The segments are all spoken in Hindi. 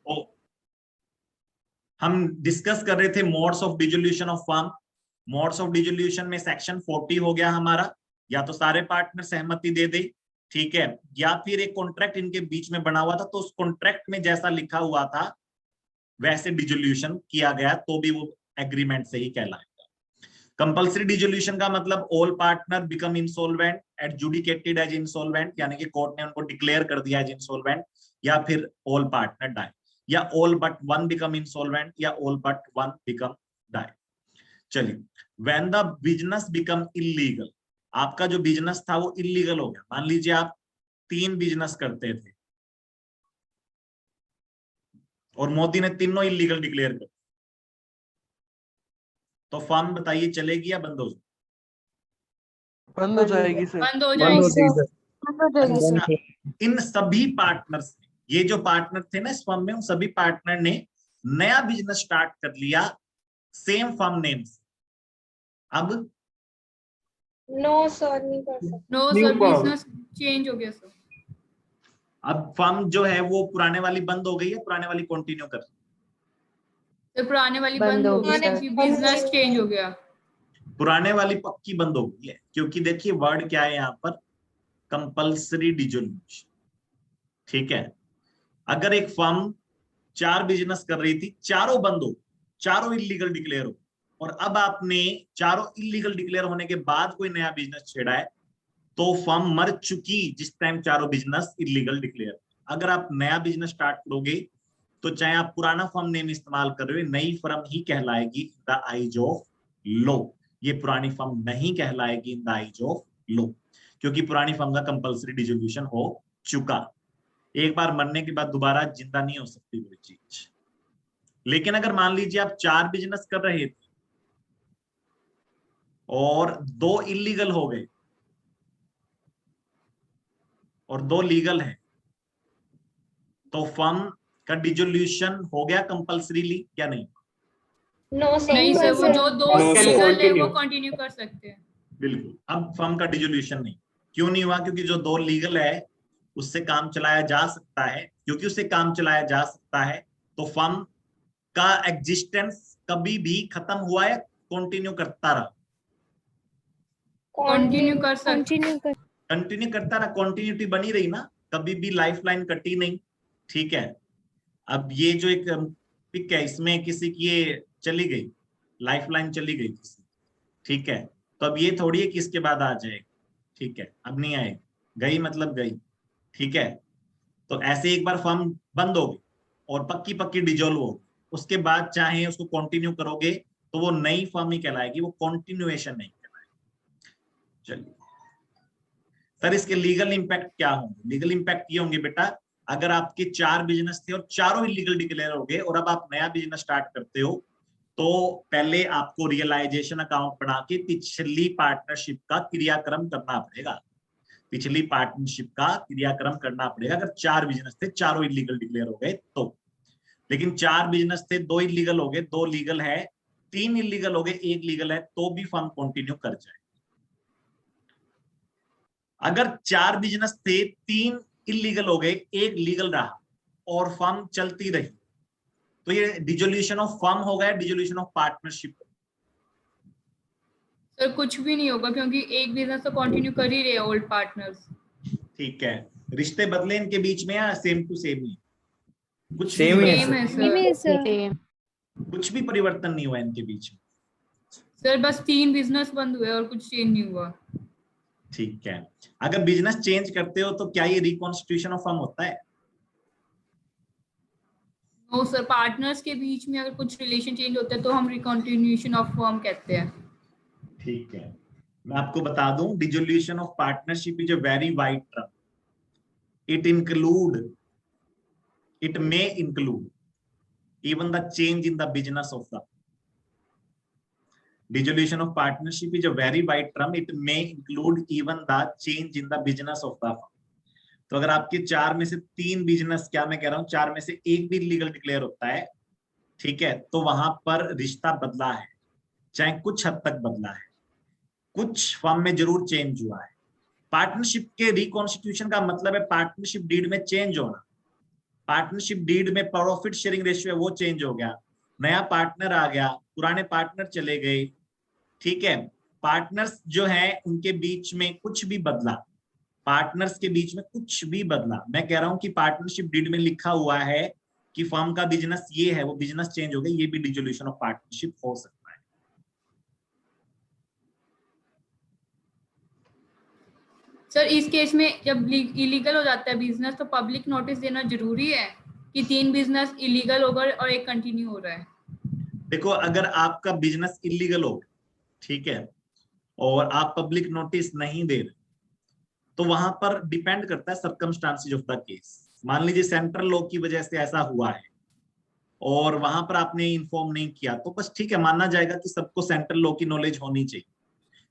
ओ, हम डिस्कस कर रहे थे modes of dissolution of firm. Modes of dissolution में सेक्शन 40 हो गया हमारा, या तो सारे पार्टनर सहमति दे दे, ठीक है, या फिर एक कॉन्ट्रैक्ट इनके बीच में बना हुआ था, तो उस कॉन्ट्रैक्ट में जैसा लिखा हुआ था वैसे डिसोल्यूशन किया गया तो भी वो एग्रीमेंट से ही कहलाएगा। कंपल्सरी डिसोल्यूशन का मतलब all partner become insolvent, adjudicated as insolvent, यानी कि कोर्ट ने उनको डिक्लेयर कर दिया एज इंसॉल्वेंट, या फिर ऑल पार्टनर डाई, या all but one become insolvent, या all but one become die. चलिए, when the business become illegal, आपका जो बिजनेस था वो इलीगल हो गया। मान लीजिए आप 3 बिजनेस करते थे और मोदी ने तीनों इलीगल डिक्लेयर कर, तो फर्म बताइए चलेगी या बंद हो जाएगी? बंद हो जाएगी सर। बंद हो जाएगी सर। अच्छा, इन सभी पार्टनर्स, ये जो पार्टनर थे ना इस फर्म में, उन सभी पार्टनर ने नया बिजनेस स्टार्ट कर लिया सेम फर्म नेम से। अब नो सर, नहीं कर सकते। नो सर, बिजनेस चेंज हो गया सर। अब फर्म जो है वो पुराने वाली बंद हो गई है, पुराने वाली कंटिन्यू कर, तो पुराने वाली बंद हो गई क्योंकि बिजनेस चेंज हो गया। पुराने वाली पक्की बंद हो गई है, क्योंकि देखिए वर्ड क्या है यहाँ पर, कंपल्सरी डिसोल्यूशन, ठीक है। अगर एक फर्म 4 बिजनेस कर रही थी, चारों बंद हो, चारों इलीगल डिक्लेयर हो, और अब आपने चारों इलीगल डिक्लेयर होने के बाद कोई नया बिजनेस छेड़ा है, तो फर्म मर चुकी जिस टाइम चारों बिजनेस इलीगल डिक्लेयर। अगर आप नया बिजनेस स्टार्ट करोगे तो चाहे आप पुराना फर्म नेम इस्तेमाल कर रहे हो, नई फर्म ही कहलाएगी द आइज ऑफ लॉ। ये पुरानी फर्म नहीं कहलाएगी in the eyes of law, क्योंकि पुरानी फर्म का कंपल्सरी डिसोल्यूशन हो चुका। एक बार मरने के बाद दोबारा जिंदा नहीं हो सकती कोई चीज। लेकिन अगर मान लीजिए आप 4 बिजनेस कर रहे थे और 2 इलीगल हो गए और 2 लीगल है, तो फर्म का डिसोल्यूशन हो गया कंपल्सरीली या नहीं? नो सर, नहीं सर, वो जो 2 No, sir. लीगल है वो कंटिन्यू कर सकते हैं। बिल्कुल। अब फर्म का डिसोल्यूशन नहीं, क्यों नहीं हुआ? क्योंकि जो 2 लीगल है उससे काम चलाया जा सकता है, क्योंकि उससे काम चलाया जा सकता है तो फर्म का एग्जिस्टेंस कभी भी खत्म हुआ है, कंटिन्यू करता रहा, कंटिन्यू कर सकते। कंटिन्यू करता रहा, कंटिन्यूटी बनी रही ना, कभी भी लाइफ लाइन कटी नहीं, ठीक है। अब ये जो एक पिक है, इसमें किसी की ये चली गई, लाइफ लाइन चली गई किसी, ठीक है, तो अब ये थोड़ी है कि इसके बाद आ जाएगा, ठीक है, अब नहीं आएगी, गई मतलब गई, ठीक है। तो ऐसे एक बार फर्म बंद हो गई और पक्की पक्की डिजोल्व हो, उसके बाद चाहे उसको कंटिन्यू करोगे तो वो नई फर्म ही कहलाएगी, वो कंटिन्यूएशन नहीं कहलाएगी। चलिए सर, इसके लीगल इंपैक्ट क्या होंगे? लीगल इंपैक्ट ये होंगे बेटा, अगर आपके 4 बिजनेस थे और चारों इलीगल डिक्लेयर हो गए और अब आप नया बिजनेस स्टार्ट करते हो, तो पहले आपको रियलाइजेशन अकाउंट बना के पिछली पार्टनरशिप का क्रियाक्रम करना पड़ेगा, पिछली पार्टनरशिप का क्रियाक्रम करना पड़ेगा। अगर 4 बिजनेस थे, चारों इलीगल डिक्लेयर हो गए तो, लेकिन 4 बिजनेस थे, 2 इलीगल हो गए, 2 लीगल है, 3 इलीगल हो गए, 1 लीगल है, तो भी फर्म कंटिन्यू कर जाए। अगर 4 बिजनेस थे, 3 इलीगल हो गए, 1 लीगल रहा और फर्म चलती रही, तो ये डिसोल्यूशन ऑफ फर्म हो गया, डिसोल्यूशन ऑफ पार्टनरशिप। सर कुछ भी नहीं होगा क्योंकि एक बिजनेस तो कंटिन्यू कर ही रहे ओल्ड पार्टनर्स। ठीक है, रिश्ते बदले इनके बीच में या सेम टू सेम ही? कुछ सेम भी ही सेम है सर। कुछ भी परिवर्तन नहीं हुआ इनके बीच में। सर बस 3 बिजनेस बंद हुए और कुछ चेंज नहीं हुआ। ठीक है, अगर बिजनेस चेंज करते हो तो क्या ये रिकॉन्स्टिट्यूशन ऑफ फर्म होता है? नो सर, पार्टनर्स के बीच में अगर कुछ रिलेशन चेंज होता है तो हम रिकॉन्टिन्यूएशन ऑफ फर्म कहते हैं। ठीक है, मैं आपको बता दूं, dissolution of partnership is a very wide term. It may include even the change in the business of the dissolution of partnership is a very wide term. It may include even the change in the business of the firm. तो अगर आपके 4 में से 3 बिजनेस, क्या मैं कह रहा हूं, 4 में से 1 भी लीगल डिक्लेयर होता है, ठीक है, तो वहां पर रिश्ता बदला है, चाहे कुछ हद तक बदला है, कुछ फर्म में जरूर चेंज हुआ है। पार्टनरशिप के रिकॉन्स्टिट्यूशन का मतलब है पार्टनरशिप डीड में चेंज होना, पार्टनरशिप डीड में प्रॉफिट शेयरिंग रेशियो है वो चेंज हो गया, नया पार्टनर आ गया, पुराने पार्टनर चले गए, ठीक है। पार्टनर्स जो है उनके बीच में कुछ भी बदला, पार्टनर्स के बीच में कुछ भी बदला, मैं कह रहा हूं कि पार्टनरशिप डीड में लिखा हुआ है कि फर्म का बिजनेस ये है, वो बिजनेस चेंज हो गया, ये भी डिसोल्यूशन ऑफ पार्टनरशिप हो सकता है। सर इस केस में जब इलीगल हो जाता है बिजनेस तो पब्लिक नोटिस देना जरूरी है कि 3 बिजनेस इलीगल हो गए और एक कंटिन्यू हो रहा है? देखो, अगर आपका बिजनेस इलीगल हो, ठीक है, और आप पब्लिक नोटिस नहीं दे रहे, तो वहां पर डिपेंड करता है सर्कमस्टांसेस ऑफ द केस। मान लीजिए सेंट्रल लॉ की वजह से ऐसा हुआ है और वहां पर आपने इन्फॉर्म नहीं किया, तो बस ठीक है, मानना जाएगा कि सबको सेंट्रल लॉ की नॉलेज होनी चाहिए।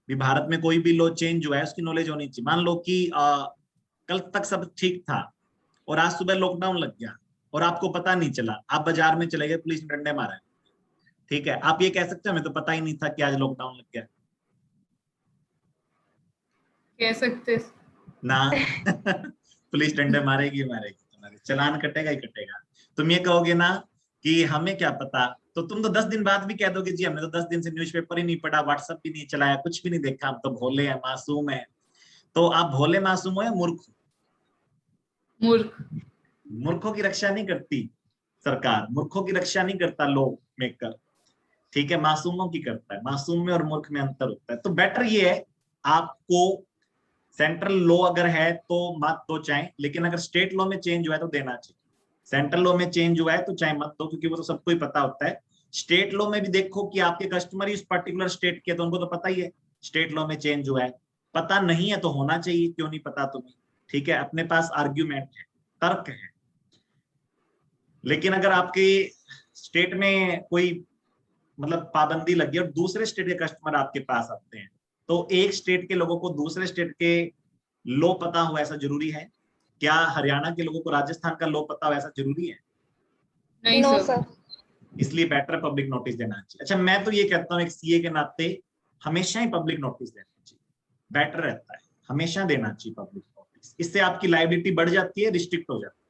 भी भारत में कोई भी लॉ चेंज हुआ है उसकी नॉलेज होनी चाहिए। मान लो कि कल तक सब ठीक था और आज सुबह लॉकडाउन लग गया और आपको पता नहीं चला, आप बाजार में चले गए, पुलिस ने डंडे मारे, ठीक है, आप ये कह सकते हैं हमें तो पता ही नहीं था कि आज लॉकडाउन लग गया? कह सकते ना पुलिस डंडे मारेगी मारेगी, तुम्हारे चलान कटेगा ही कटेगा। तुम ये कहोगे ना कि हमें क्या पता, तो तुम तो 10 दिन बाद भी कह दोगे जी हमने तो 10 दिन से न्यूज़पेपर ही नहीं पढ़ा, व्हाट्सएप भी नहीं चलाया, कुछ भी नहीं देखा, हम तो भोले हैं, मासूम है। तो आप भोले मासूम हो या मूर्ख? मूर्ख। मूर्खों की रक्षा नहीं करती सरकार, मूर्खों की रक्षा नहीं करता लॉ मेकर, ठीक है, मासूमों की करता है। मासूम में और मूर्ख में अंतर होता है। तो बेटर ये है, आपको सेंट्रल लॉ अगर है तो मत दो चाहे, लेकिन अगर स्टेट लॉ में चेंज हुआ है तो देना चाहिए। सेंट्रल लॉ में चेंज हुआ है तो चाहे मत दो, क्योंकि वो तो सबको ही पता होता है। स्टेट लॉ में भी देखो कि आपके कस्टमर ही उस पर्टिकुलर स्टेट के, तो उनको तो पता ही है स्टेट लॉ में चेंज हुआ है। पता नहीं है तो होना चाहिए, क्यों नहीं पता तुम्हें, ठीक है, अपने पास आर्ग्यूमेंट है, तर्क है। लेकिन अगर आपके स्टेट में कोई मतलब पाबंदी लगी और दूसरे स्टेट के कस्टमर आपके पास आते हैं, तो एक स्टेट के लोगों को दूसरे स्टेट के लॉ पता हो ऐसा जरूरी है क्या? हरियाणा के लोगों को राजस्थान का लॉ पता हो ऐसा जरूरी है? नहीं नो सर। सर। इसलिए बेटर पब्लिक नोटिस देना चाहिए। अच्छा, मैं तो ये कहता हूँ एक सीए के नाते हमेशा ही पब्लिक नोटिस देना चाहिए, बेटर रहता है, हमेशा देना चाहिए पब्लिक नोटिस। इससे आपकी लायबिलिटी बढ़ जाती है, रिस्ट्रिक्ट हो जाती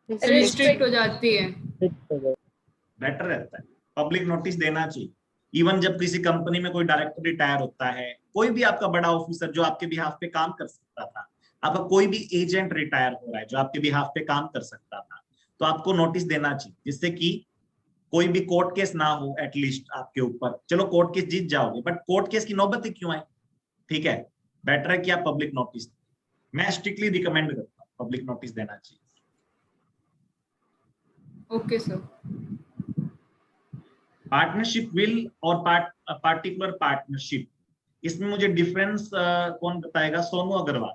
है, रिस्ट्रिक्ट हो जाती है, बेटर रहता है, पब्लिक नोटिस देना चाहिए। इवन जब किसी कंपनी में कोई डायरेक्टर रिटायर होता है, कोई भी आपका बड़ा ऑफिसर जो आपके बिहाफ पे काम कर सकता था, आपका कोई भी एजेंट रिटायर हो रहा है जो आपके बिहाफ पे काम कर सकता था, तो आपको नोटिस देना चाहिए, जिससे कि कोई भी कोर्ट केस ना हो एटलीस्ट आपके ऊपर। चलो कोर्ट केस जीत जाओगे, बट कोर्ट केस की नौबत ही क्यों है, ठीक है, बेटर है कि आप पब्लिक नोटिस। मैं स्ट्रिक्टली रिकमेंड करता हूँ पब्लिक नोटिस देना चाहिए। Okay sir. पार्टनरशिप विल और पार्टिकुलर पार्टनरशिप, इसमें मुझे डिफरेंस कौन बताएगा? सोनू अग्रवाल।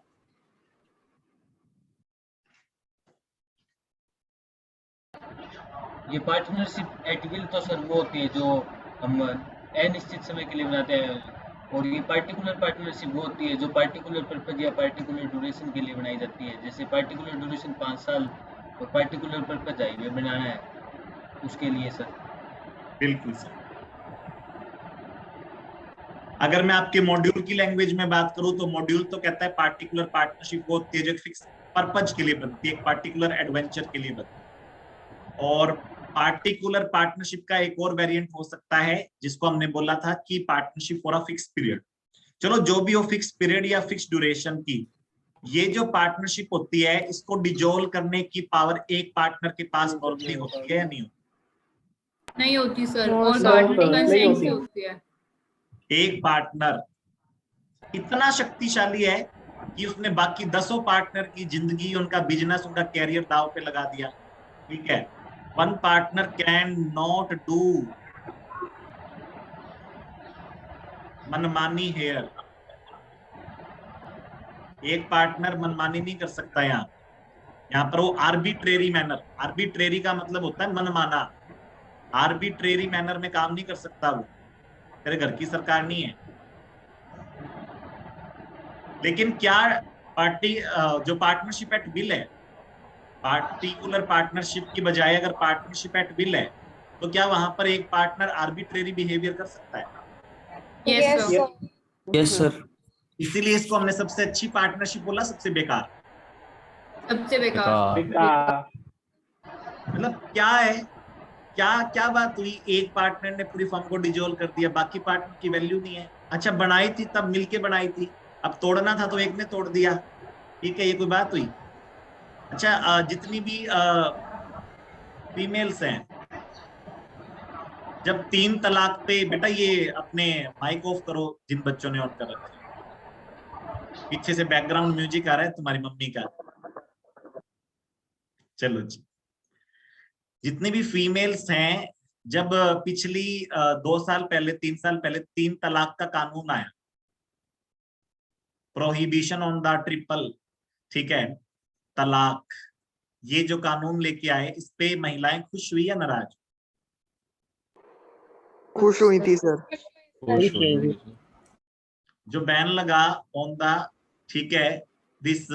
ये पार्टनरशिप एट विल तो सर वो होती है जो हम अनिश्चित समय के लिए बनाते हैं, और ये पार्टिकुलर पार्टनरशिप वो होती है जो पार्टिकुलर पर्पज या पार्टिकुलर ड्यूरेशन के लिए बनाई जाती है। जैसे पार्टिकुलर ड्यूरेशन 5 साल और पार्टिकुलर पर्पज हाईवे बनाना है उसके लिए सर। बिल्कुल सर। अगर मैं आपके मॉड्यूल की लैंग्वेज में बात करूं तो मॉड्यूल तो कहता है पार्टिकुलर पार्टनरशिप वो होती है जो फिक्स पर्पज के लिए बनती है, एक पार्टिकुलर एडवेंचर के लिए बनती है। और पार्टिकुलर पार्टनरशिप का एक और वेरिएंट हो सकता है जिसको हमने बोला था कि partnership for a fix period. चलो जो भी हो, फिक्स पीरियड या फिक्स ड्यूरेशन की ये जो पार्टनरशिप होती है, इसको डिजोल्व करने की पावर एक पार्टनर के पास नॉर्मली होती है या नहीं होती? नहीं होती सर, No, और sir, पार्टनर नहीं कंसेंट होती। से होती है। एक पार्टनर इतना शक्तिशाली है कि उसने बाकी 10 पार्टनर की जिंदगी, उनका बिजनेस, उनका कैरियर दांव पे लगा दिया, ठीक है। One partner can not do मनमानी हेयर, एक पार्टनर मनमानी नहीं कर सकता। यहाँ पर वो आर्बिट्रेरी मैनर, आर्बिट्रेरी का मतलब होता है मनमाना, आर्बिट्रेरी मैनर में काम नहीं कर सकता वो, तेरे घर की सरकार नहीं है। लेकिन क्या जो पार्टनरशिप एट विल है, पार्टिकुलर पार्टनरशिप की बजाय अगर पार्टनरशिप एट विल है, तो क्या वहां पर एक पार्टनर आर्बिट्रेरी बिहेवियर कर सकता है? Yes yes sir. Sir. Yes sir. इसीलिए इसको हमने सबसे अच्छी पार्टनरशिप बोला, सबसे बेकार। सबसे बेकार। मतलब क्या है, क्या क्या बात हुई, एक पार्टनर ने पूरी फर्म को डिजोल्व कर दिया, बाकी पार्टनर की वैल्यू नहीं है। अच्छा बनाई थी तब मिलके बनाई थी, अब तोड़ना था तो एक ने तोड़ दिया, ठीक है, ये कोई बात हुई? अच्छा जितनी भी फीमेल्स हैं, जब 3 तलाक पे, बेटा ये अपने माइक ऑफ करो जिन बच्चों ने ऑन कर रखा है, पीछे से बैकग्राउंड म्यूजिक आ रहा है तुम्हारी मम्मी का। चलो जी, जितनी भी फीमेल्स हैं, जब पिछली 2 साल पहले 3 साल पहले 3 तलाक का कानून आया, प्रोहिबिशन ऑन द ट्रिपल, ठीक है, तलाक, ये जो कानून लेके आए, इस पे महिलाएं खुश हुई या नाराज? खुश हुई थी सर। जो बैन लगा ऑन द, ठीक है, this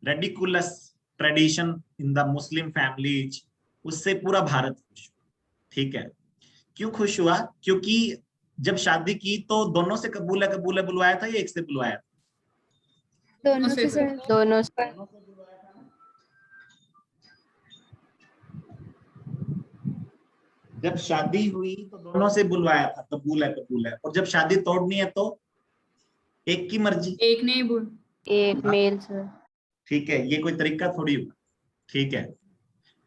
ridiculous tradition in the Muslim families, उससे पूरा भारत खुश, ठीक है। क्यों खुश हुआ? क्योंकि जब शादी की तो दोनों से कबूल है बुलवाया था या एक से बुलवाया था? दोनों से सर। दोनों दोनों से बुलवाया था ना? जब शादी हुई तो दोनों से बुलवाया था, कबूल है, और जब शादी तोड़नी है तो एक की मर्जी, एक नहीं बोल, एक मेल सर। ठीक है, ये कोई तरीका थोड़ी हुआ, ठीक है,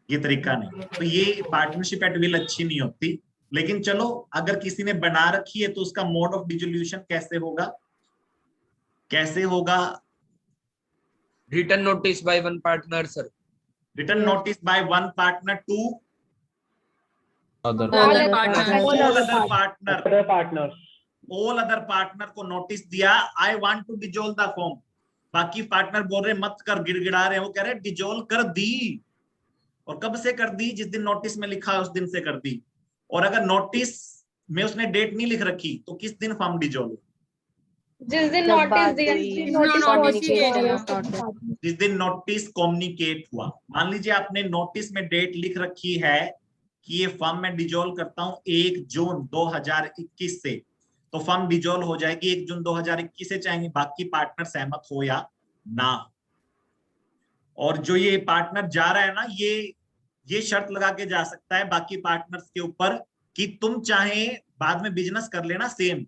ये तरीका नहीं। तो ये पार्टनरशिप एट विल अच्छी नहीं होती। लेकिन चलो, अगर किसी ने बना रखी है तो उसका मोड ऑफ डिसोल्यूशन कैसे होगा? कैसे होगा? Written notice by one partner sir. Written notice by one partner to other all partner, other partner को नोटिस दिया, I want to dissolve the form. बाकी पार्टनर बोल रहे मत कर, गिड़गिड़ा रहे हैं, वो कह रहे डिजोल्व कर दी। और कब से कर दी? जिस दिन नोटिस में लिखा है उस दिन से कर दी। और अगर नोटिस में उसने डेट नहीं लिख रखी तो किस दिन फॉर्म डिजोल्व? जिस दिन नोटिस दिया, जिस दिन नोटिस कम्युनिकेट हुआ। मान लीजिए आपने नोटिस में डेट लिख रखी है कि ये फर्म मैं डिजोल्व करता हूं 1 जून 2021 से, तो फर्म डिजोल्व हो जाएगी 1 जून 2021 से, चाहे बाकी पार्टनर सहमत हो या ना। और जो ये पार्टनर जा रहा है ना, ये शर्त लगा के जा सकता है बाकी पार्टनर्स के ऊपर कि तुम चाहे बाद में बिजनेस कर लेना सेम,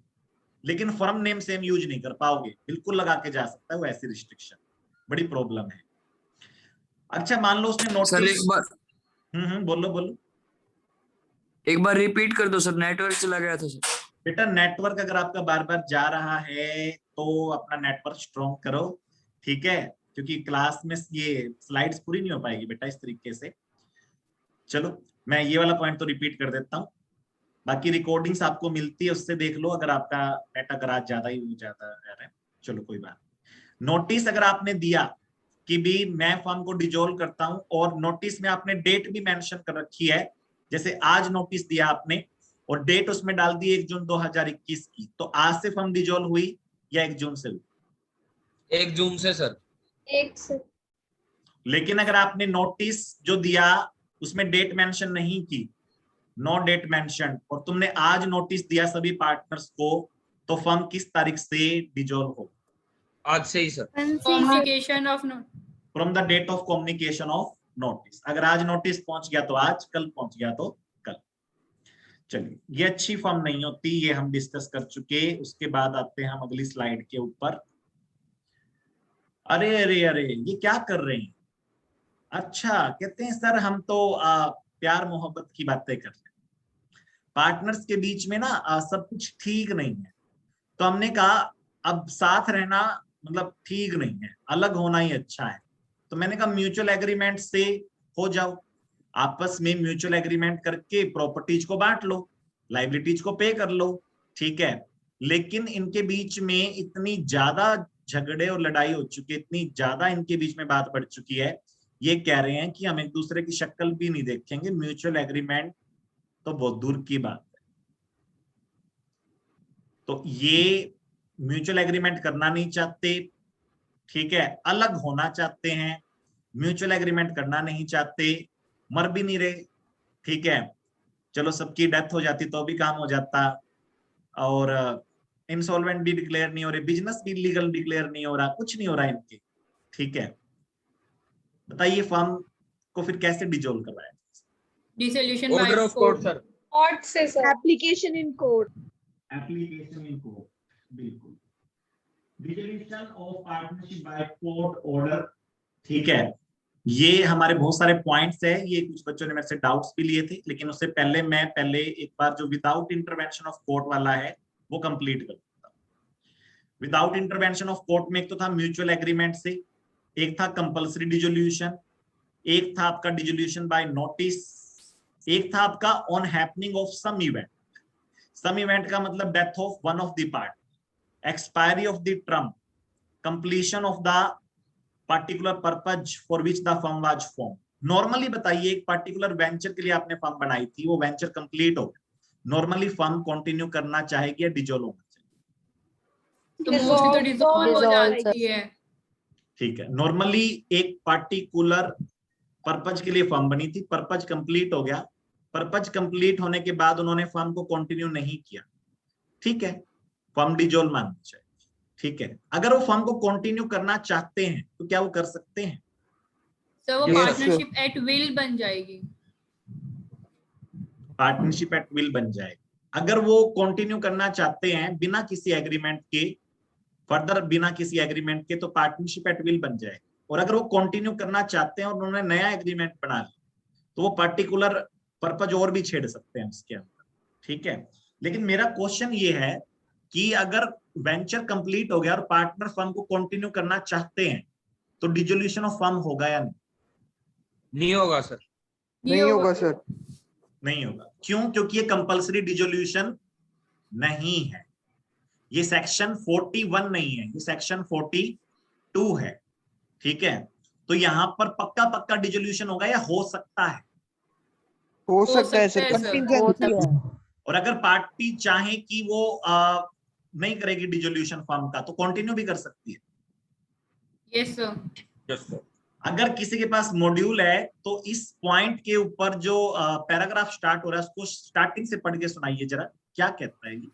लेकिन फर्म नेम सेम यूज नहीं कर पाओगे, बिल्कुल लगा के जा सकता है वो, ऐसी रिस्ट्रिक्शन बड़ी प्रॉब्लम है। अच्छा मान लो उसने नोटिस, सर एक बार बोलो एक बार रिपीट कर दो सर, नेटवर्क चला गया था सर। बेटा नेटवर्क अगर आपका बार बार जा रहा है तो अपना नेटवर्क स्ट्रॉन्ग करो, ठीक है, क्योंकि क्लास में ये स्लाइड्स पूरी नहीं हो पाएगी बेटा इस तरीके से। चलो मैं ये वाला पॉइंट तो रिपीट कर देता हूँ, बाकी रिकॉर्डिंग्स आपको मिलती है उससे देख लो, अगर आपका नेट अगर आज ज्यादा ही हो जाता है। चलो कोई बात। नोटिस अगर आपने दिया कि भी मैं फर्म को डिजोल्व करता हूं, और नोटिस में आपने डेट भी मेंशन कर रखी है, जैसे आज नोटिस दिया आपने और डेट उसमें डाल दी 1 जून 2021 की, तो आज से फर्म डिजोल्व हुई या 1 जून से हुई? 1 जून से सर। 1 से। लेकिन अगर आपने नोटिस जो दिया उसमें डेट मेंशन नहीं की, नो डेट मेंशन, और तुमने आज नोटिस दिया सभी पार्टनर्स को, तो फर्म किस तारीख से डिजोल्व हो? आज से ही sir. Communication of from the date of communication of notice. अगर आज नोटिस पहुंच गया तो आज, कल पहुंच गया तो कल। चलिए, ये अच्छी फर्म नहीं होती, ये हम डिस्कस कर चुके। उसके बाद आते हैं हम अगली स्लाइड के ऊपर। अरे अरे अरे, ये क्या कर रहे हैं? अच्छा, कहते हैं सर हम तो प्यार मोहब्बत की बातें कर रहे हैं, पार्टनर्स के बीच में ना सब कुछ ठीक नहीं है, तो हमने कहा अब साथ रहना मतलब ठीक नहीं है, अलग होना ही अच्छा है। तो मैंने कहा म्यूचुअल एग्रीमेंट से हो जाओ, आपस में म्यूचुअल एग्रीमेंट करके प्रॉपर्टीज को बांट लो, लाइबिलिटीज को पे कर लो, ठीक है। लेकिन इनके बीच में इतनी ज्यादा झगड़े और लड़ाई हो चुकी है, इतनी ज्यादा इनके बीच में बात बढ़ चुकी है, ये कह रहे हैं कि हम एक दूसरे की शक्ल भी नहीं देखेंगे, म्यूचुअल एग्रीमेंट तो बहुत दूर की बात है। तो ये म्यूचुअल एग्रीमेंट करना नहीं चाहते, ठीक है, अलग होना चाहते हैं, म्यूचुअल एग्रीमेंट करना नहीं चाहते, मर भी नहीं रहे, ठीक है, चलो सबकी डेथ हो जाती तो भी काम हो जाता, और इंसॉल्वेंट भी डिक्लेयर नहीं हो रहे, बिजनेस भी लीगल डिक्लेयर नहीं हो रहा, कुछ नहीं हो रहा इनके, ठीक है। बताइए फर्म को फिर कैसे डिजोल्व करवाया? Dissolution order by of court sir. Court से sir. Application in court. Application in court, बिल्कुल। Dissolution of partnership by court order, ठीक है। ये हमारे बहुत सारे पॉइंट्स है, ये कुछ बच्चों ने मेरे से डाउट्स भी लिए थे, लेकिन उससे पहले मैं एक बार जो विदाउट इंटरवेंशन ऑफ कोर्ट वाला है वो कंप्लीट कर देता हूं। विदाउट इंटरवेंशन ऑफ कोर्ट में एक तो था म्यूचुअल एग्रीमेंट से, एक था कंपल्सरी डिसोल्यूशन, एक था आपका डिसोल्यूशन बाय नोटिस, एक था आपका on happening of some event. Some event का मतलब death of one of the part, expiry of the term, completion of the particular purpose for which the firm was form. Normally बताइए, एक पर्टिकुलर वेंचर के लिए आपने फर्म बनाई थी, वो वेंचर कंप्लीट हो गया, नॉर्मली फर्म कंटिन्यू करना चाहेगी या डिसॉल्व होना चाहिए? तो मोस्टली तो डिसॉल्व हो जाती है। ठीक है, नॉर्मली एक पर्टिकुलर पर्पज के लिए फर्म बनी थी, पर्पज कंप्लीट हो गया, पर्पज कंप्लीट होने के बाद उन्होंने फर्म को कंटिन्यू नहीं किया, ठीक है, फर्म डिसॉल्व माननी चाहिए। ठीक है, अगर वो फर्म को कंटिन्यू करना चाहते हैं तो क्या वो कर सकते हैं? तो वो Yes, पार्टनरशिप एट विल बन जाएगी। पार्टनरशिप एट विल बन जाएगी। अगर वो कंटिन्यू करना चाहते हैं बिना किसी एग्रीमेंट के, फर्दर बिना किसी एग्रीमेंट के, तो पार्टनरशिप एट विल बन जाएगी। और अगर वो कंटिन्यू करना चाहते हैं और उन्होंने नया एग्रीमेंट बना लिया, तो वो पर्टिकुलर पर्पज और भी छेड़ सकते हैं उसके अंदर, ठीक है। लेकिन मेरा क्वेश्चन ये है कि अगर वेंचर कंप्लीट हो गया और पार्टनर फर्म को कंटिन्यू करना चाहते हैं, तो डिसोल्यूशन ऑफ फर्म होगा या नहीं? नहीं होगा सर। नहीं होगा सर। नहीं होगा। क्यों? क्योंकि ये कंपल्सरी डिसोल्यूशन नहीं है, ये सेक्शन 41 नहीं है, ये सेक्शन 42 है, ठीक है। तो यहाँ पर पक्का पक्का डिसोल्यूशन होगा या हो सकता है? हो सकता है सकता सर, है सर। कंटिजेंसी। और अगर पार्टी चाहे कि वो नहीं करेगी डिसोल्यूशन फर्म का, तो कंटिन्यू भी कर सकती है। Yes sir. Yes sir. अगर किसी के पास मॉड्यूल है तो इस पॉइंट के ऊपर जो पैराग्राफ स्टार्ट हो रहा है उसको स्टार्टिंग से पढ़ के सुनाइए जरा, क्या कहता है ये?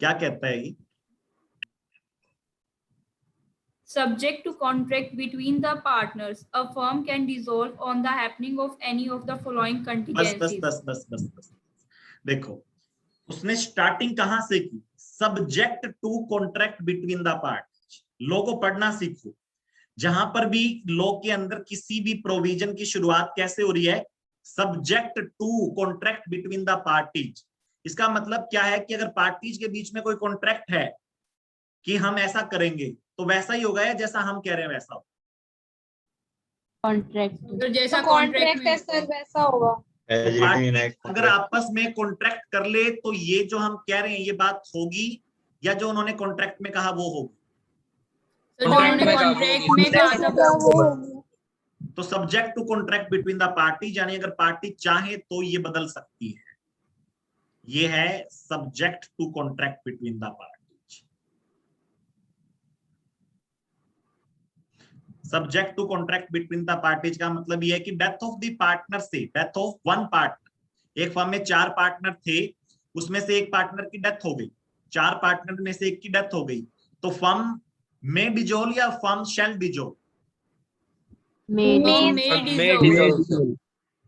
क्या कहता है ये? Subject to contract between the partners, a firm can dissolve on the happening of any of the following बस contingencies. बस बस बस बस बस देखो, उसने स्टार्टिंग कहां से की? Subject to contract between the parties. Law को पढ़ना सीखो। जहां पर भी लॉ के अंदर किसी भी प्रोविजन की शुरुआत कैसे हो रही है? Subject to contract between the parties. इसका मतलब क्या है कि अगर पार्टीज के बीच में कोई कॉन्ट्रैक्ट है कि हम ऐसा करेंगे, तो वैसा ही होगा या जैसा हम कह रहे हैं वैसा होगा? तो जैसा कॉन्ट्रैक्ट कॉन्ट्रैक्ट है में सर वैसा होगा। तो पार्टी अगर आपस में कॉन्ट्रैक्ट कर ले तो ये जो हम कह रहे हैं ये बात होगी, या जो उन्होंने कॉन्ट्रैक्ट में कहा वो होगी? तो जो उन्होंने कॉन्ट्रैक्ट में कहा था वो तो subject to contract between the party, यानी अगर पार्टी चाहे तो ये बदल सकती है। ये है subject to contract between the parties. Subject to contract between the parties का मतलब ये है कि डेथ ऑफ द पार्टनर से, डेथ ऑफ वन पार्टनर, एक फर्म में 4 पार्टनर थे, उसमें से एक पार्टनर की डेथ हो गई, 4 पार्टनर में से एक की डेथ हो गई, तो फर्म में डिसॉल्व या firm shall dissolve?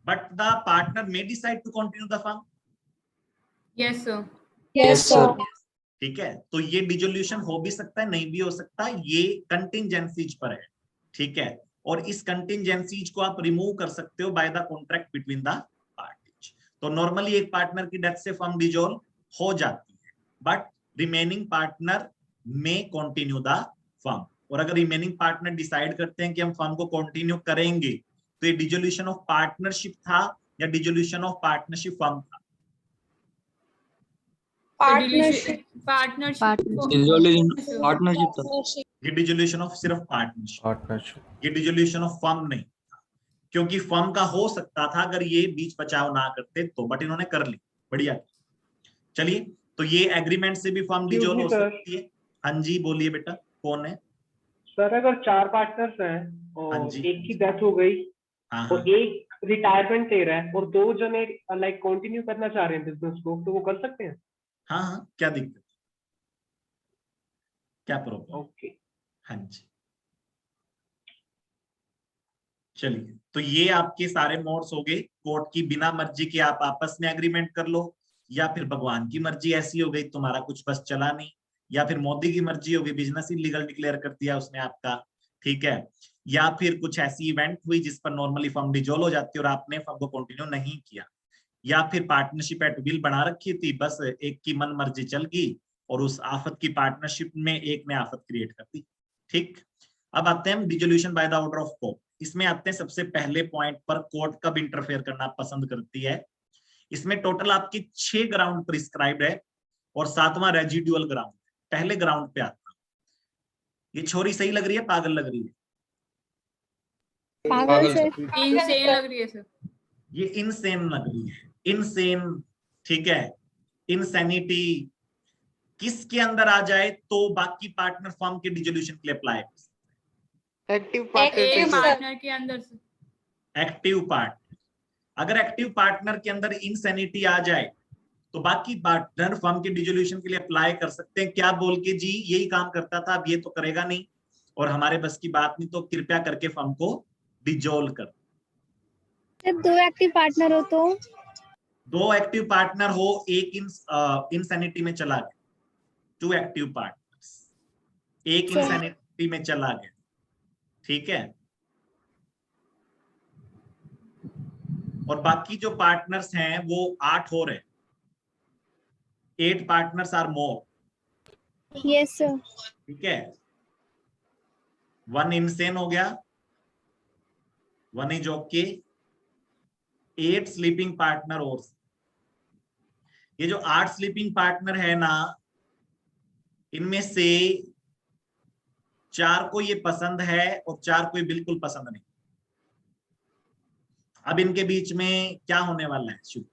But the partner may decide to continue the firm. Yes sir. Yes sir. ठीक है, तो ये डिसोल्यूशन हो भी सकता है, नहीं भी हो सकता, ये कंटिंजेंसीज पर है, ठीक है। और इस कंटिंजेंसीज को आप रिमूव कर सकते हो by the contract between the parties. तो नॉर्मली एक पार्टनर की डेथ से फर्म डिसॉल्व हो जाती है, बट रिमेनिंग पार्टनर में कंटिन्यू द फर्म। और अगर रिमेनिंग पार्टनर डिसाइड करते हैं कि हम फर्म को कंटिन्यू करेंगे, तो ये डिसोल्यूशन ऑफ पार्टनरशिप था या डिसोल्यूशन ऑफ पार्टनरशिप फर्म था? पार्टनरशिप। पार्टनरशिप। ये डिसोल्यूशन ऑफ सिर्फ पार्टनरशिप, ये डिसोल्यूशन ऑफ फर्म नहीं था, क्योंकि फर्म का हो सकता था अगर ये बीच बचाव ना करते तो, बट इन्होंने कर ली, बढ़िया। चलिए, तो ये एग्रीमेंट से भी फर्म डिसॉल्व हो सकती है। हाँ जी, बोलिए बेटा, कौन है? सर अगर 4 पार्टनर्स हैं और हाँ जी, एक की डेथ हो गई हाँ और हाँ, एक रिटायरमेंट ले रहा है और 2 जने लाइक कंटिन्यू करना चाह रहे हैं बिजनेस को, तो वो कर सकते हैं? हाँ हाँ, क्या दिक्कत, क्या प्रॉब्लम? ओके। हाँ जी, चलिए, तो ये आपके सारे मोड्स हो गए। कोर्ट की बिना मर्जी के आप आपस में एग्रीमेंट कर लो, या फिर भगवान की मर्जी ऐसी हो गई तुम्हारा कुछ बस चला नहीं, या फिर मोदी की मर्जी हो गई, बिजनेस इलीगल डिक्लेयर कर दिया उसने आपका, ठीक है, या फिर कुछ ऐसी इवेंट हुई जिस पर नॉर्मली फर्म डिजोल्व हो जाती है और आपने फर्म को कंटिन्यू नहीं किया, या फिर पार्टनरशिप एट विल बना रखी थी, बस एक की मन मर्जी चल गई और उस आफत की पार्टनरशिप में एक ने आफत क्रिएट कर दी। ठीक, अब आते हैं dissolution by the order of court. इसमें आते हैं सबसे पहले पॉइंट पर, कोर्ट कब इंटरफेयर करना पसंद करती है। इसमें टोटल आपकी 6 ग्राउंड प्रिस्क्राइब्ड है और 7वां रेजिडुअल ग्राउंड। पहले ग्राउंड पे आता, ये छोरी सही लग रही है पागल लग रही है? पागल सर। इनसेन लग रही है सर। ये इनसेन लग रही है, इनसेन, ठीक है। इनसैनिटी किसके अंदर आ जाए तो बाकी पार्टनर फर्म के डिसोल्यूशन के लिए अप्लाई कर सकते एक्टिव एक पार्टनर पार्टनर के अंदर से। हैं। एक्टिव पार्टनर, अगर एक्टिव पार्टनर के अंदर इनसैनिटी आ जाए तो बाकी पार्टनर फर्म के डिसोल्यूशन के लिए अप्लाई कर सकते हैं। क्या बोल के, जी यही काम करता था, अब ये तो करेगा नहीं और हमारे बस की बात नहीं, तो कृपया करके फर्म को डिसॉल्व कर। जब 2 एक्टिव पार्टनर हो तो 2 एक्टिव पार्टनर हो, एक इनसैनिटी में चला गया, 2 एक्टिव पार्टनर्स, एक इनसैनिटी में चला गया, ठीक है। और बाकी जो पार्टनर्स हैं वो 8 हो रहे, 8 partners are more, yes sir. ठीक है। 1 इनसेन हो गया, 1 इज ओके, 8 स्लीपिंग पार्टनर और ये जो 8 स्लीपिंग पार्टनर है ना, इनमें से 4 को ये पसंद है और 4 को ये बिल्कुल पसंद नहीं। अब इनके बीच में क्या होने वाला है? शुरू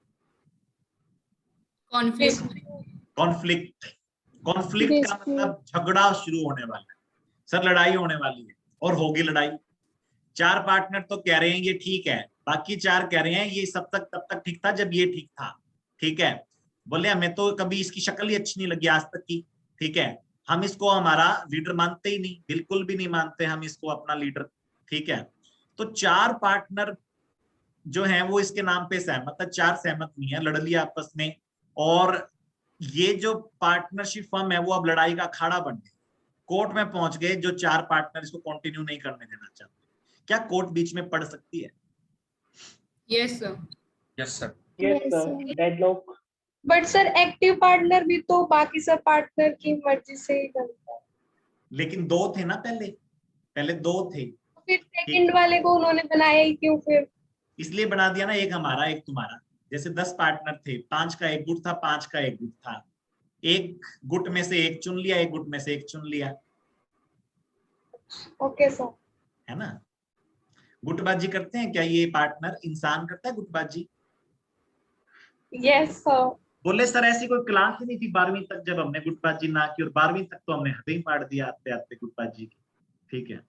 कॉन्फ्लिक्ट। कॉन्फ्लिक्ट का मतलब झगड़ा शुरू होने वाला है सर, लड़ाई होने वाली है और होगी लड़ाई। 4 पार्टनर तो कह रहे हैं ये ठीक है, बाकी 4 कह रहे हैं ये सब तक तब तक ठीक था जब ये ठीक था, ठीक है। बोले हमें तो कभी इसकी शक्ल ही अच्छी नहीं लगी आज तक की, ठीक है, हम इसको हमारा लीडर मानते ही नहीं, बिल्कुल भी नहीं मानते हम इसको अपना लीडर, ठीक है। तो 4 पार्टनर जो हैं वो इसके नाम पे सहमत है, 4 सहमत नहीं है, लड़ लिया आपस में, और ये जो पार्टनरशिप फर्म है वो अब लड़ाई का अखाड़ा बन गई, कोर्ट में पहुंच गए। जो 4 पार्टनर इसको कंटिन्यू नहीं करने देना चाहते, क्या कोर्ट बीच में पड़ सकती है? Yes sir. Yes sir. Yes sir, deadlock. But sir active partner भी तो बाकी सब पार्टनर की मर्जी से ही करता है। लेकिन 2 थे ना, पहले 2 थे, फिर सेकंड वाले को उन्होंने बनाया ही क्यों फिर? इसलिए बना दिया ना, एक हमारा एक तुम्हारा। जैसे 10 पार्टनर थे, 5 का एक गुट था, 5 का एक गुट था, एक गुट में से एक चुन लिया, एक गुट में से एक चुन लिया, ओके सर। है ना। गुटबाजी करते हैं क्या ये पार्टनर? इंसान करता है गुटबाजी? Yes sir. बोले सर ऐसी कोई क्लास ही नहीं थी 12वीं तक जब हमने गुटबाजी ना की, और 12वीं तक तो हमने हद ही फाड़ दिया आते आते गुटबाजी की, ठीक है।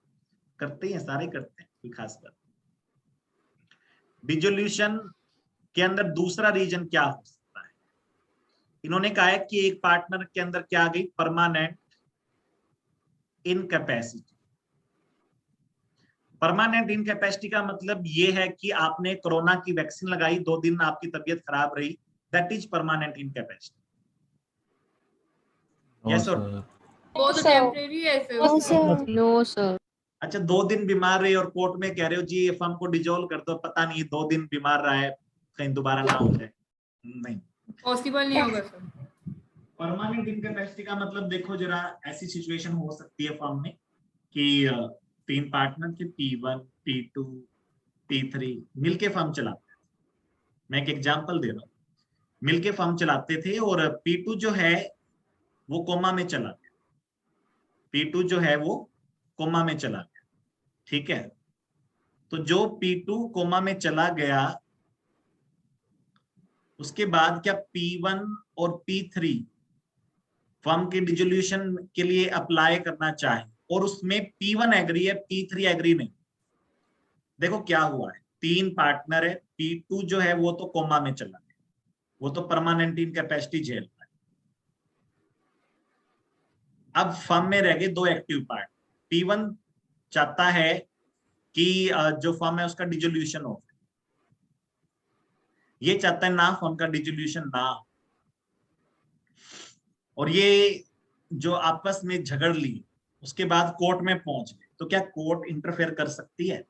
करते हैं, सारे करते हैं, कोई खास बात। डिसोल्यूशन के अंदर दूसरा रीजन क्या हो सकता है? इन्होंने कहा है कि एक पार्टनर के अंदर क्या आ गई? Permanent incapacity. परमानेंट इनकैपेसिटी का मतलब ये है कि आपने कोरोना की वैक्सीन लगाई, 2 दिन आपकी तबीयत खराब रही, that is permanent incapacity. Yes sir. वो तो टेम्परेरी है सर। No sir. अच्छा, 2 दिन बीमार रहे और कोर्ट में कह रहे हो जी ये फर्म को डिसॉल्व कर दो, पता नहीं 2 दिन बीमार रहा है कहीं दोबारा ना हो जाए, नहीं पॉसिबल नहीं होगा सर। परमानेंट इनकैपेसिटी का मतलब देखो जरा, ऐसी सिचुएशन हो सकती है फर्म में कि 3 पार्टनर थे, P1, P2, P3 मिलके फर्म चलाते थे। मैं एक एग्जांपल दे रहा हूँ, मिलके फर्म चलाते थे और P2 जो है वो कोमा में चला गया, P2 जो है वो कोमा में चला गया, ठीक है। तो जो P2 कोमा में चला गया, उसके बाद क्या P1 और P3 फर्म के डिसोल्यूशन के लिए अप्लाई करना चाहे और उसमें P1 एग्री है, P3 एग्री नहीं? देखो क्या हुआ है, 3 पार्टनर है, P2 जो है वो तो कोमा में चला गया, वो तो परमानेंट इनकैपेसिटी झेल रहा है। अब फर्म में रह गए 2 एक्टिव पार्ट। P1 चाहता है कि जो फर्म है उसका डिसोल्यूशन हो, ये चाहता है ना फर्म का डिसोल्यूशन ना, और ये जो आपस में झगड़ ली उसके बाद कोर्ट में पहुंच गए, तो क्या कोर्ट इंटरफेयर कर सकती है?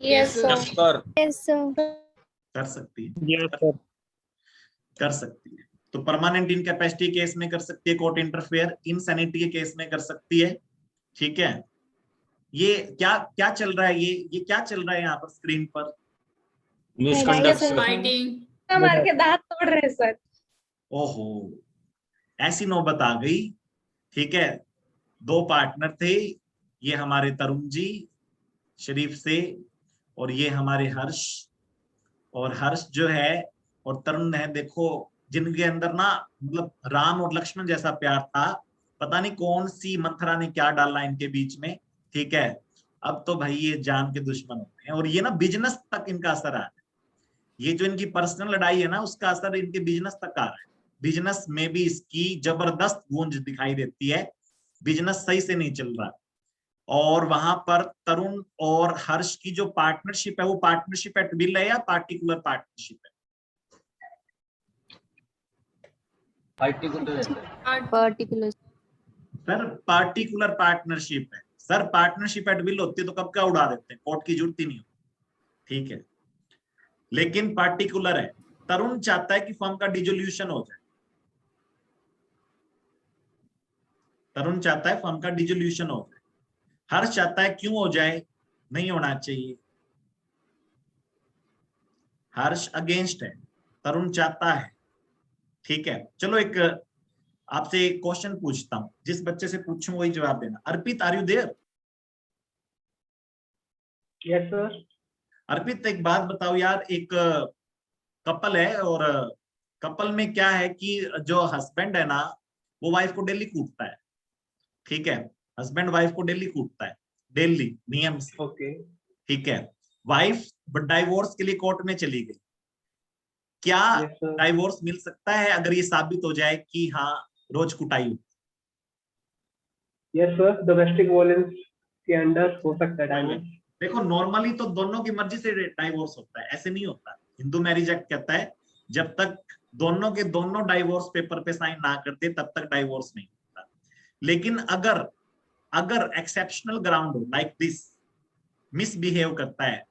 Yes, sir. Yes sir. Yes, sir. कर सकती है, Yes, sir. कर सकती है। तो परमानेंट इनकैपेसिटी केस में कर सकती है कोर्ट इंटरफेयर, इनसैनिटी के केस में कर सकती है। ठीक है, ये क्या क्या चल रहा है, ये क्या चल रहा है यहाँ पर स्क्रीन पर? Misconduct Yes, sir. फाइटिंग। मार के दांत तोड़ रहे हैं सर। ओहो, ऐसी नौबत आ गई। ठीक है, 2 पार्टनर थे, ये हमारे तरुण जी शरीफ से, और ये हमारे हर्ष। और हर्ष जो है और तरुण है, देखो जिनके अंदर ना मतलब राम और लक्ष्मण जैसा प्यार था, पता नहीं कौन सी मंथरा ने क्या डाला इनके बीच में। ठीक है, अब तो भाई ये जान के दुश्मन होते हैं, और ये ना बिजनेस तक इनका असर आ रहा है। ये जो इनकी पर्सनल लड़ाई है ना, उसका असर इनके बिजनेस तक आ रहा है। बिजनेस में भी इसकी जबरदस्त गूंज दिखाई देती है, बिजनेस सही से नहीं चल रहा। और वहां पर तरुण और हर्ष की जो पार्टनरशिप है, वो पार्टनरशिप एट विल है या पार्टिकुलर पार्टनरशिप है? Particular Particular. Sir particular partnership है। सर पार्टनरशिप एट विल होती है तो कब क्या उड़ा देते हैं, कोर्ट की जरूरत ही नहीं होती। ठीक है, लेकिन पार्टिकुलर है। तरुण चाहता है कि फर्म का डिसोल्यूशन हो जाए, तरुण चाहता है फर्म का डिसोल्यूशन हो जाए। हर्ष चाहता है क्यों हो जाए, नहीं होना चाहिए। हर्ष अगेंस्ट है, तरुण चाहता है। ठीक है, चलो एक आपसे एक क्वेश्चन पूछता हूं, जिस बच्चे से पूछूं वही जवाब देना। Arpit, are you there? Yes, sir. Arpit एक बात बताओ यार, एक कपल है, और कपल में क्या है कि जो हस्बैंड है ना, वो वाइफ को डेली कूटता है। ठीक है, हस्बैंड वाइफ को डेली कूटता है, डेली नियम से। Okay. ठीक है, वाइफ डाइवोर्स के लिए कोर्ट में चली गई, क्या Yes, sir. डाइवोर्स मिल सकता है अगर ये साबित हो जाए कि हाँ रोज कुटाई हुई? Yes, sir. Domestic violence के अंडर हो सकता है डाइवोर्स। देखो नॉर्मली तो दोनों की मर्जी से डाइवोर्स होता है, ऐसे नहीं होता। हिंदू मैरिज एक्ट कहता है जब तक दोनों के दोनों डाइवोर्स पेपर पे साइन ना करते तब तक डाइवोर्स नहीं होता। लेकिन अगर अगर एक्सेप्शनल ग्राउंड हो, लाइक दिस, मिसबिहेव करता है,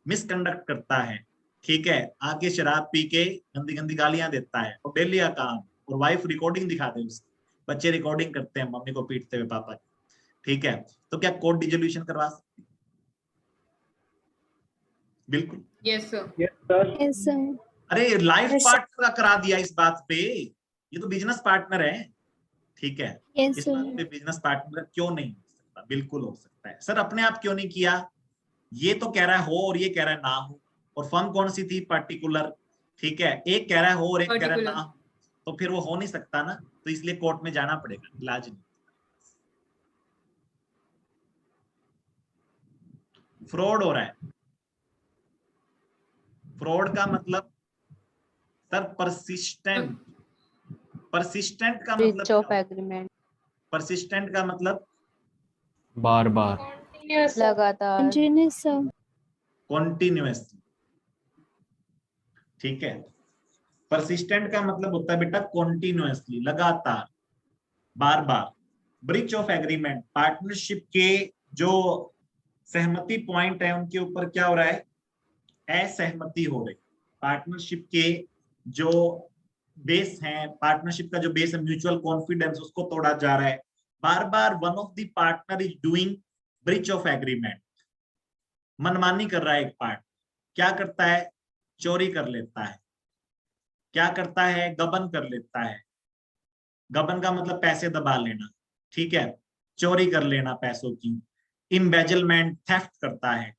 मिसकंडक्ट करता है, ठीक है, आके शराब पी के गंदी गंदी गालियां देता है और डेली का काम, और वाइफ रिकॉर्डिंग दिखाते हैं उसकी, बच्चे रिकॉर्डिंग करते हैं मम्मी को पीटते हुए पापा की, ठीक है, तो क्या कोर्ट डिसोल्यूशन करवा सकती है? बिल्कुल। Yes sir. Yes, sir. Yes, sir. अरे लाइफ Yes, पार्टनर का करा दिया इस बात पे, ये तो बिजनेस पार्टनर है। ठीक है, Yes, इस sir. बात पे बिजनेस पार्टनर क्यों नहीं हो सकता? बिल्कुल हो सकता है। सर अपने आप क्यों नहीं किया? ये तो कह रहा है हो और ये कह रहा है ना हो, और फर्म कौन सी थी? पार्टिकुलर। ठीक है, एक कह रहा है हो और एक कह रहा है ना हो, तो फिर वो हो नहीं सकता ना, तो इसलिए कोर्ट में जाना पड़ेगा, इलाज नहीं। फ्रॉड हो रहा है। फ्रॉड का मतलब सर परसिस्टेंट, परसिस्टेंट का Breach मतलब of agreement. परसिस्टेंट का मतलब बार बार। Continuous. लगातार. Continuous, sir. कॉन्टिन्यूअसली। ठीक है, परसिस्टेंट का मतलब होता है बेटा कॉन्टिन्यूअसली, लगातार, बार बार। ब्रीच ऑफ एग्रीमेंट, पार्टनरशिप के जो सहमति पॉइंट है उनके ऊपर क्या हो रहा है? असहमति हो रही। पार्टनरशिप के जो बेस है, पार्टनरशिप का जो बेस है म्यूचुअल कॉन्फिडेंस, उसको तोड़ा जा रहा है बार बार। One of the partner is doing breach of agreement, मनमानी कर रहा है एक पार्ट। क्या करता है? चोरी कर लेता है। क्या करता है? गबन कर लेता है। गबन का मतलब पैसे दबा लेना, ठीक है, चोरी कर लेना पैसों की। इम्बेजलमेंट, थेफ्ट करता है।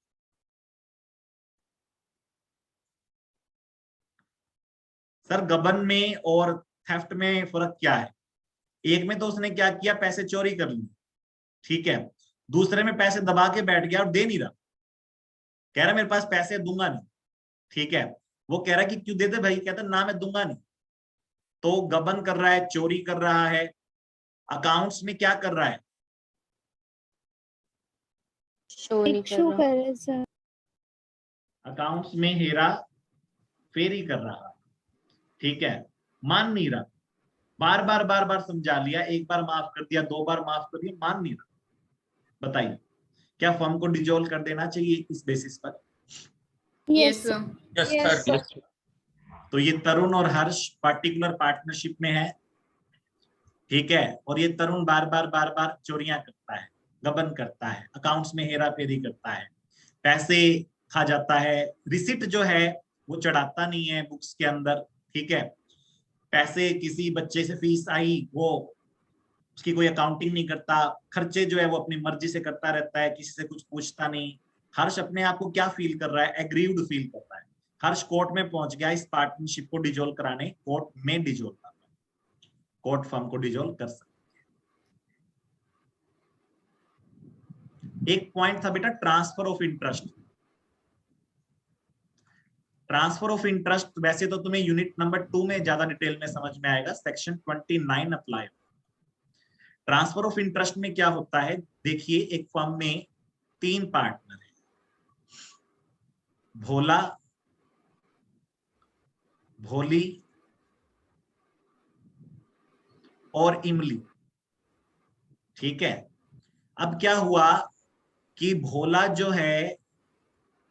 सर गबन में और थेफ्ट में फर्क क्या है? एक में तो उसने क्या किया, पैसे चोरी कर लिए, ठीक है, दूसरे में पैसे दबा के बैठ गया और दे नहीं रहा, कह रहा है मेरे पास पैसे दूंगा नहीं, ठीक है। वो कह रहा है कि क्यों दे दे भाई, कहता ना मैं दूंगा नहीं। तो गबन कर रहा है, चोरी कर रहा है। अकाउंट्स में क्या कर रहा है? शो नहीं कर शो रहा। कर रहे सर। अकाउंट्स में हेरा फेरी कर रहा है, ठीक है। मान नहीं रहा, बार बार समझा लिया, एक बार माफ कर दिया, 2 बार माफ कर दिया, मान नहीं रहा। बताइए क्या फर्म को डिजोल्व कर देना चाहिए इस बेसिस पर? Yes sir. Yes, sir. तो ये तरुण और हर्ष पार्टिकुलर पार्टनरशिप में है, ठीक है। और ये तरुण बार बार चोरियां करता है, गबन करता है, अकाउंट्स में हेरा फेरी करता है, पैसे खा जाता है, रिसिट जो है वो चढ़ाता नहीं है बुक्स के अंदर, ठीक है। पैसे किसी बच्चे से फीस आई, वो उसकी कोई अकाउंटिंग नहीं करता, खर्चे जो है वो अपनी मर्जी से करता रहता है, किसी से कुछ पूछता नहीं। हर्ष अपने आप को क्या फील कर रहा है? एग्रीव्ड फील कर रहा है। हर्ष कोर्ट में पहुंच गया इस पार्टनरशिप को डिजोल्व कराने, कोर्ट में डिजोल्व करना, कोर्ट फर्म को डिजोल्व कर सकता है। एक पॉइंट था बेटा transfer of interest. Transfer of interest वैसे तो तुम्हें यूनिट नंबर 2 में ज्यादा डिटेल में समझ में आएगा, section 29 apply. Transfer of interest में क्या होता है? देखिए एक फर्म में 3 पार्टनर है, भोला, भोली और इमली, ठीक है। अब क्या हुआ कि भोला जो है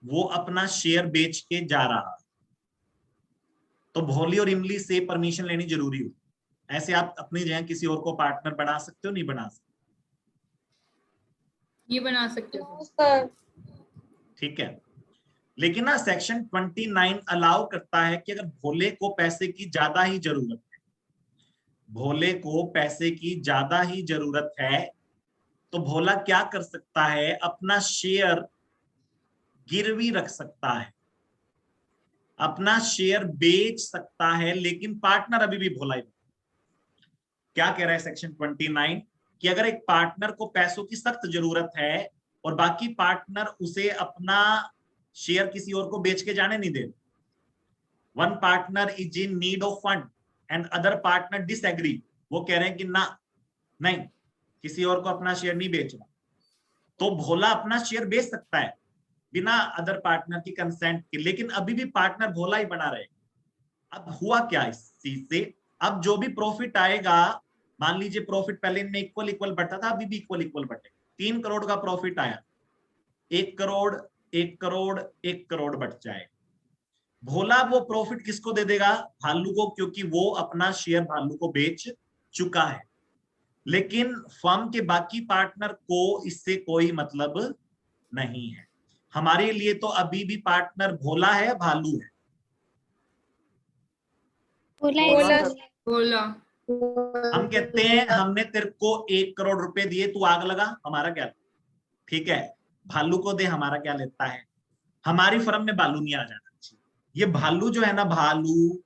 वो अपना शेयर बेच के जा रहा, तो भोली और इमली से परमिशन लेनी जरूरी हो। ऐसे आप अपनी जगह किसी और को पार्टनर बना सकते हो, नहीं बना सकते? ये बना सकते हो No, sir. ठीक है। लेकिन ना सेक्शन 29 अलाउ करता है कि अगर भोले को पैसे की ज्यादा ही जरूरत है, भोले को पैसे की ज्यादा ही जरूरत है, तो भोला क्या कर सकता है? अपना शेयर गिरवी रख सकता है, अपना शेयर बेच सकता है, लेकिन पार्टनर अभी भी भोला ही। क्या कह रहा है सेक्शन 29 कि अगर एक पार्टनर को पैसों की सख्त जरूरत है और बाकी पार्टनर उसे अपना शेयर किसी और को बेच के जाने नहीं दे, one partner is in need of fund and other partner disagree, वो कह रहे हैं कि ना नहीं, किसी और को अपना शेयर नहीं बेचना, तो भोला अपना शेयर बेच सकता है बिना अदर पार्टनर की कंसेंट के, लेकिन अभी भी पार्टनर भोला ही बना रहे। अब हुआ क्या इस चीज से? अब जो भी प्रॉफिट आएगा, मान लीजिए प्रॉफिट पहले इनमें इक्वल इक्वल बढ़ता था, अभी भी इक्वल इक्वल बढ़ेगा। 3 करोड़ का प्रॉफिट आया, 1 करोड़ 1 करोड़ 1 करोड़ बढ़ जाएगा। भोला वो प्रॉफिट किसको दे देगा? भालू को, क्योंकि वो अपना शेयर भालू को बेच चुका है। लेकिन फर्म के बाकी पार्टनर को इससे कोई मतलब नहीं है। हमारे लिए तो अभी भी पार्टनर भोला है, भालू है? बोला बोला। हम कहते हैं हमने तेरे को 1 करोड़ रुपए दिए, तू आग लगा, हमारा क्या? ठीक है, भालू को दे, हमारा क्या लेता है? हमारी फर्म में भालू नहीं आ जाना चाहिए। ये भालू जो है ना, भालू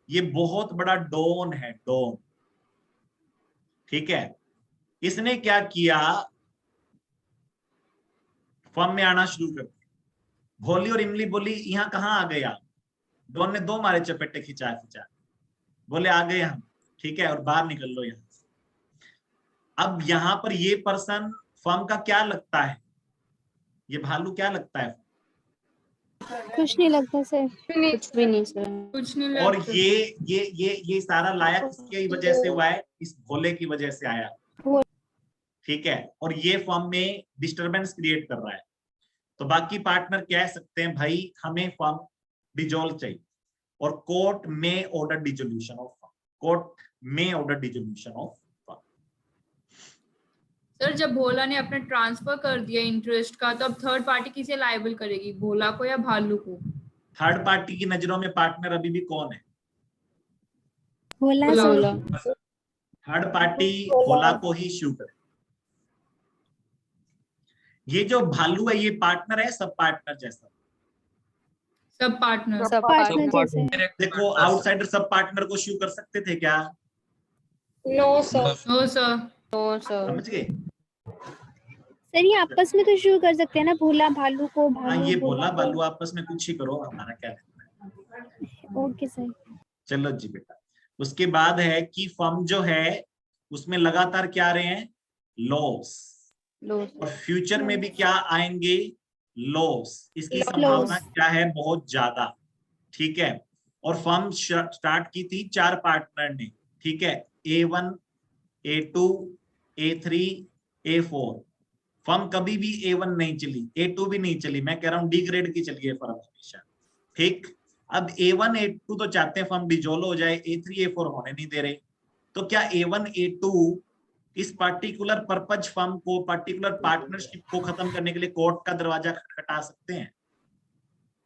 ये बहुत बड़ा डॉन है, डॉन, ठीक है। इसने क्या किया? फर्म में आना शुरू कर दिया। भोली और इमली बोली यहाँ कहाँ आ गया? डॉन ने 2 मारे चपेटे, खिंचा खिंचा, बोले आ गए हम, ठीक है, और बाहर निकल लो यहाँ से। अब यहाँ पर ये पर्सन फर्म का क्या लगता है? ये भालू क्या लगता है? कुछ नहीं लगता सर। कुछ भी नहीं सर। कुछ नहीं और लगता। ये सारा लायक किसकी वजह से हुआ है? इस भोले की वजह से आया, ठीक है। और ये फर्म में डिस्टरबेंस क्रिएट कर रहा है, तो बाकी पार्टनर कह सकते हैं भाई हमें फर्म डिजोल्व चाहिए, और कोर्ट में order dissolution of firm, court में order dissolution of firm. Sir जब भोला ने अपना ट्रांसफर कर दिया इंटरेस्ट का, तो अब थर्ड पार्टी किसे लायबल करेगी, भोला को या भालू को? थर्ड पार्टी की नजरों में पार्टनर अभी भी कौन है? बोला बोला। सर। थर्ड पार्टी भोला को ही इश्यू करे। ये जो भालू है ये पार्टनर है, सब पार्टनर जैसा? Sub partner. सब पार्टनर जैसे। देखो आउटसाइडर सब पार्टनर को इश्यू कर सकते थे क्या? No sir. No sir. तो सर समझ गए? सर ये आपस में तो शुरू कर सकते हैं ना, भोला भालू को हाँ, भालू ये भोला भोला को। बालू आपस में कुछ ही करो, हमारा क्या है। Okay sir. चलो जी बेटा, उसके बाद है कि फर्म जो है उसमें लगातार क्या आ रहे हैं, लॉस, लॉस। और फ्यूचर में भी क्या आएंगे, लॉस। इसकी Loss. संभावना क्या है, बहुत ज्यादा। ठीक है, और फर्म स्टार्ट की थी 4 पार्टनर ने। ठीक है, A1, A2, A3, A4। Firm कभी भी A1 नहीं चली, A2 भी नहीं चली, मैं कह रहा हूं डी ग्रेड की चली है फर्म हमेशा। ठीक, अब A1, A2 तो चाहते हैं फर्म डिजोल्व हो जाए, A3, A4 होने नहीं दे रहे। तो क्या A1, A2 इस पर्टिकुलर पर्पज फर्म को, पर्टिकुलर पार्टनरशिप को खत्म करने के लिए कोर्ट का दरवाजा खटखटा सकते हैं?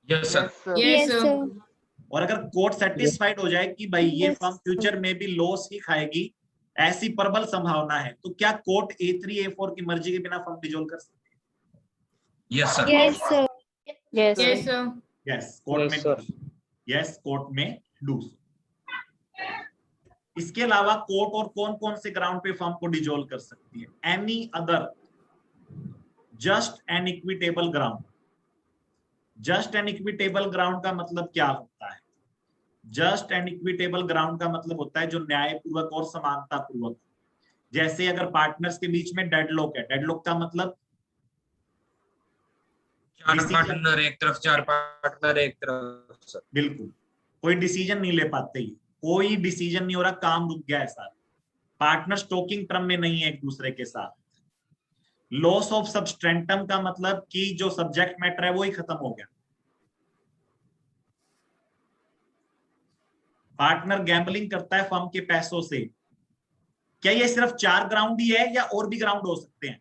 Yes sir. Yes yes sir. और अगर कोर्ट सेटिस्फाइड हो जाए कि भाई ये Yes. फर्म फ्यूचर में भी लॉस ही खाएगी, ऐसी प्रबल संभावना है, तो क्या कोर्ट A3, A4 की मर्जी के बिना फर्म डिजोल्व कर सकते हैं? Yes sir. Yes sir. Yes yes sir. Yes, court Yes, में, sir. यस, कोर्ट में डू। इसके अलावा कोर्ट और कौन कौन से ग्राउंड पे फर्म को डिजोल्व कर सकती है? Any other just and equitable ground. Just and equitable ground का मतलब क्या होता है? जस्ट एंड इक्विटेबल ग्राउंड का मतलब होता है जो न्यायपूर्वक और समानता पूर्वक। जैसे अगर पार्टनर्स के बीच में डेडलॉक है, डेडलॉक का मतलब 4 Decision. पार्टनर एक तरफ, 4 पार्टनर एक तरफ सर। बिल्कुल, कोई डिसीजन नहीं ले पाते, ही कोई डिसीजन नहीं हो रहा, काम रुक गया है सारा, पार्टनर टॉकिंग टर्म में नहीं है एक दूसरे के साथ। लॉस ऑफ सब्सटेंटम का मतलब कि जो सब्जेक्ट मैटर है वो ही खत्म हो गया। पार्टनर गैम्बलिंग करता है फर्म के पैसों से। क्या ये सिर्फ 4 ग्राउंड ही है या और भी ग्राउंड हो सकते हैं?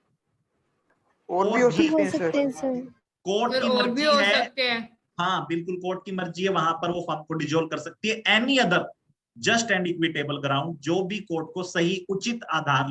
और भी हो भी हो सकते हैं सकते हैं सर। सर। कोर्ट सर की और भी मर्जी हो है, सकते हैं। हाँ बिल्कुल कोर्ट की मर्जी है, वहां पर वो फर्म को डिजोल्व कर सकती है। Any other just and equitable ground, जो भी कोर्ट को सही उचित आधार